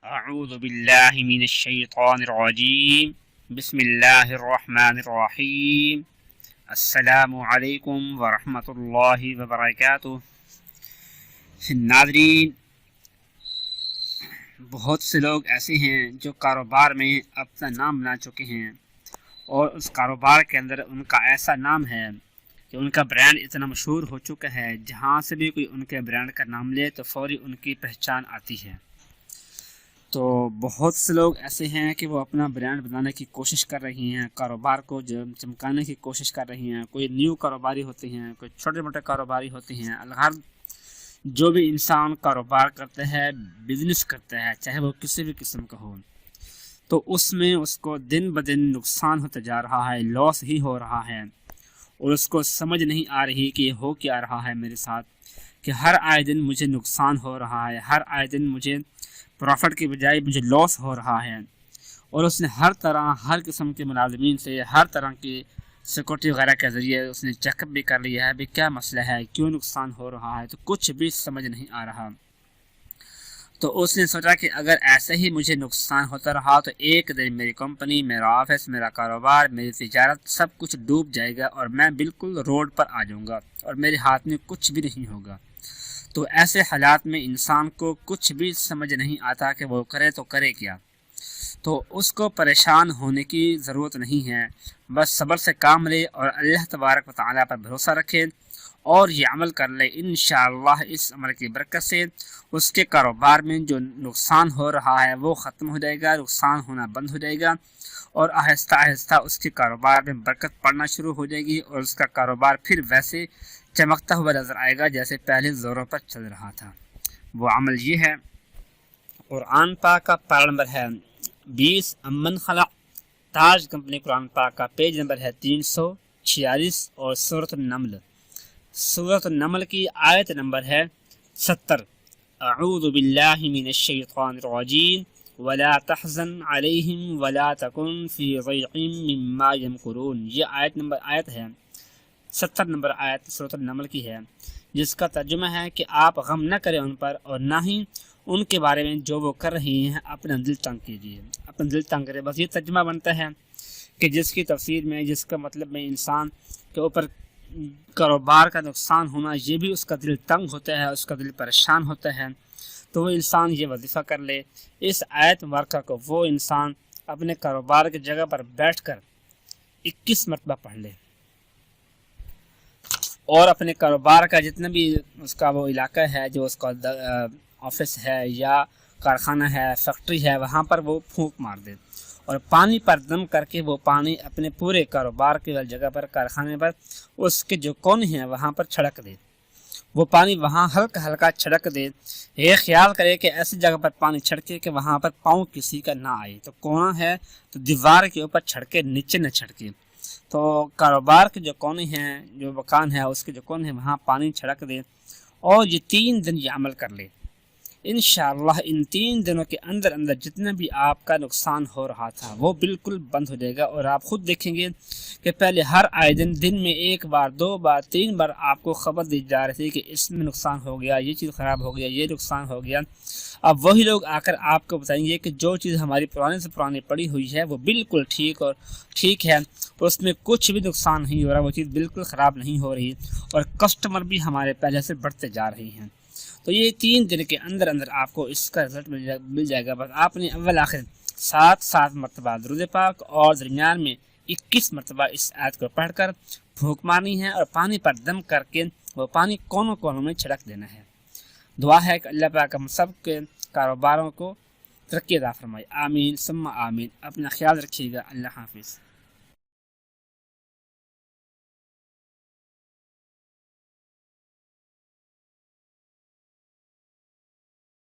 اعوذ باللہ من الشیطان الرجیم بسم اللہ الرحمن الرحیم السلام علیکم ورحمۃ اللہ وبرکاتہ۔ ناظرین، بہت سے لوگ ایسے ہیں جو کاروبار میں اپنا نام بنا چکے ہیں اور اس کاروبار کے اندر ان کا ایسا نام ہے کہ ان کا برانڈ اتنا مشہور ہو چکا ہے، جہاں سے بھی کوئی ان کے برانڈ کا نام لے تو فوری ان کی پہچان آتی ہے۔ تو بہت سے لوگ ایسے ہیں کہ وہ اپنا برانڈ بنانے کی کوشش کر رہی ہیں، کاروبار کو چمکانے کی کوشش کر رہی ہیں۔ کوئی نیو کاروباری ہوتے ہیں، کوئی چھوٹے موٹے کاروباری ہوتے ہیں۔ الغرض جو بھی انسان کاروبار کرتا ہے، بزنس کرتا ہے، چاہے وہ کسی بھی قسم کا ہو، تو اس میں اس کو دن بدن نقصان ہوتا جا رہا ہے، لاس ہی ہو رہا ہے، اور اس کو سمجھ نہیں آ رہی کہ یہ ہو کیا رہا ہے میرے ساتھ، کہ ہر آئے دن مجھے نقصان ہو رہا ہے، ہر آئے دن مجھے پروفٹ کی بجائے مجھے لاس ہو رہا ہے۔ اور اس نے ہر قسم کے ملازمین سے، ہر طرح کی سیکورٹی وغیرہ کے ذریعے اس نے چیک اپ بھی کر لیا ہے، بھی کیا مسئلہ ہے، کیوں نقصان ہو رہا ہے، تو کچھ بھی سمجھ نہیں آ رہا۔ تو اس نے سوچا کہ اگر ایسے ہی مجھے نقصان ہوتا رہا تو ایک دن میری کمپنی، میرا آفس، میرا کاروبار، میری تجارت سب کچھ ڈوب جائے گا اور میں بالکل روڈ پر آ جاؤں گا اور میرے ہاتھ میں کچھ بھی نہیں ہوگا۔ تو ایسے حالات میں انسان کو کچھ بھی سمجھ نہیں آتا کہ وہ کرے تو کرے کیا۔ تو اس کو پریشان ہونے کی ضرورت نہیں ہے، بس صبر سے کام لے اور اللہ تبارک و تعالیٰ پر بھروسہ رکھے اور یہ عمل کر لے۔ انشاءاللہ اس عمل کی برکت سے اس کے کاروبار میں جو نقصان ہو رہا ہے وہ ختم ہو جائے گا، نقصان ہونا بند ہو جائے گا، اور آہستہ آہستہ اس کے کاروبار میں برکت پڑنا شروع ہو جائے گی اور اس کا کاروبار پھر ویسے چمکتا ہوا نظر آئے گا جیسے پہلے زوروں پر چل رہا تھا۔ وہ عمل یہ ہے، قرآن پاک کا پارہ نمبر ہے 20، امن خلق، تاج کمپنی قرآن پاک کا پیج نمبر ہے 346، اور سورۃ النمل کی آیت نمبر ہے 70۔ اعوذ باللہ من الشیطان الرجیم ولا تحزن علیہم ولا تکن فی ضیق مما یمکرون۔ یہ آیت ہے 70 نمبر آیت سورۃ النمل کی ہے، جس کا ترجمہ ہے کہ آپ غم نہ کریں ان پر اور نہ ہی ان کے بارے میں جو وہ کر رہی ہیں اپنا دل تنگ کیجیے، اپنا دل تنگ کرے۔ بس یہ ترجمہ بنتا ہے کہ جس کی تفسیر میں، جس کا مطلب میں انسان کے اوپر کاروبار کا نقصان ہونا، یہ بھی اس کا دل تنگ ہوتا ہے، اس کا دل پریشان ہوتا ہے، تو وہ انسان یہ وظیفہ کر لے۔ اس آیت مبارکہ کو وہ انسان اپنے کاروبار کی جگہ پر بیٹھ کر 21 مرتبہ پڑھ لے، اور اپنے کاروبار کا جتنا بھی اس کا وہ علاقہ ہے، جو اس کا آفس ہے یا کارخانہ ہے، فیکٹری ہے، وہاں پر وہ پھونک مار دے اور پانی پر دم کر کے وہ پانی اپنے پورے کاروبار کی جگہ پر، کارخانے پر، اس کے جو کونے ہیں وہاں پر چھڑک دے۔ وہ پانی وہاں ہلکا ہلکا چھڑک دے۔ یہ خیال کرے کہ ایسی جگہ پر پانی چھڑکے کہ وہاں پر پاؤں کسی کا نہ آئے، تو کونا ہے تو دیوار کے اوپر چھڑکے، نیچے نہ چھڑکے۔ تو کاروبار کے جو کونے ہیں، جو مکان ہے اس کے جو کونے ہیں، وہاں پانی چھڑک دے اور یہ 3 دن یہ عمل کر لے۔ انشاءاللہ ان 3 دنوں کے اندر جتنا بھی آپ کا نقصان ہو رہا تھا وہ بالکل بند ہو جائے گا، اور آپ خود دیکھیں گے کہ پہلے ہر آئے دن میں 1 بار، 2 بار، 3 بار آپ کو خبر دی جا رہی تھی کہ اس میں نقصان ہو گیا، یہ چیز خراب ہو گیا، یہ نقصان ہو گیا۔ اب وہی لوگ آ کر آپ کو بتائیں گے کہ جو چیز ہماری پرانے سے پرانی پڑی ہوئی ہے وہ بالکل ٹھیک ہے، اس میں کچھ بھی نقصان نہیں ہو رہا، وہ چیز بالکل خراب نہیں ہو رہی، اور کسٹمر بھی ہمارے پہلے سے بڑھتے جا رہے ہیں۔ تو یہ 3 دن کے اندر آپ کو اس کا رزلٹ مل جائے گا۔ بس آپ نے اول آخر 7 مرتبہ درود پاک اور درمیان میں 21 مرتبہ اس آیت کو پڑھ کر پھونک مارنی ہے، اور پانی پر دم کر کے وہ پانی کونوں میں چھڑک دینا ہے۔ دعا ہے کہ اللہ پاک ہم سب کے کاروباروں کو ترقی عطا فرمائے، آمین ثم آمین۔ اپنا خیال رکھیے گا، اللہ حافظ۔